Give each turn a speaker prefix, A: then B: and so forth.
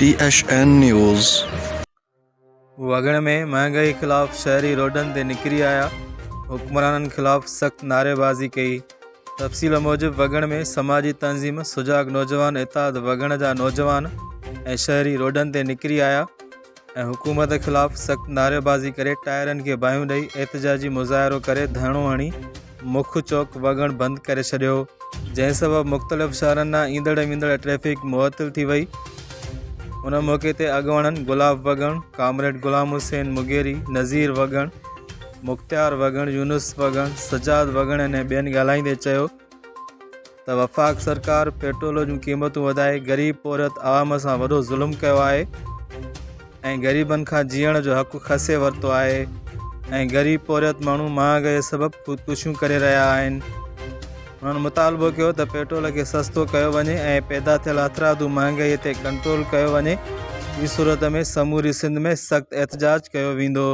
A: THN news.
B: वगण में महंगाई खिलाफ शहरी रोडन ते निकिरी आया, हुक्मराननि खिलाफ सख्त नारेबाज़ी कई। तफ़सील मूजिब वगण में समाजी तंज़ीम सुजाग नौजवान इत्तेहाद वगण जा नौजवान ऐं शहरी रोडन ते निकिरी आया ऐं हुकूमत खिलाफ सख्त नारेबाज़ी करे टायरनि खे बाहियूं ॾेई एहतजाजी मुज़ाहिरो करे धरणो हणी मुख्य चौक वगण बंदि करे छॾियो, जंहिं सबबि मुख़्तलिफ़ शहरनि मां ईंदड़ वेंदड़ ट्रैफ़िक मुअत्तल थी वई। उन मौक़े ते अॻुवाणनि गुलाब वगण, कामरेड गुलाम हुसैन मुगेरी, नज़ीर वगण, मुख़्तियार वगण, यूनुस वगण, सजाद वगण ऐं ॿियनि ॻाल्हाईंदे चयो त वफ़ाक़ सरकार पेट्रोल जूं क़ीमतूं वधाए ग़रीब पौरत आवाम सां वॾो ज़ुल्म कयो आहे ऐं ग़रीबनि खां जीअण जो हक़ खसे वरितो आहे ऐं ग़रीब पौरत माण्हू महांगाई सबबि ख़ुदकुशियूं करे रहिया आहिनि। उन्हनि मुतालबो कयो त पेट्रोल खे सस्तो कयो वञे ऐं पैदा थियल हथरादू महांगाई ते कंट्रोल कयो वञे। ॿी सूरत में समूरी सिंध में सख़्तु एहतजाज कयो वेंदो।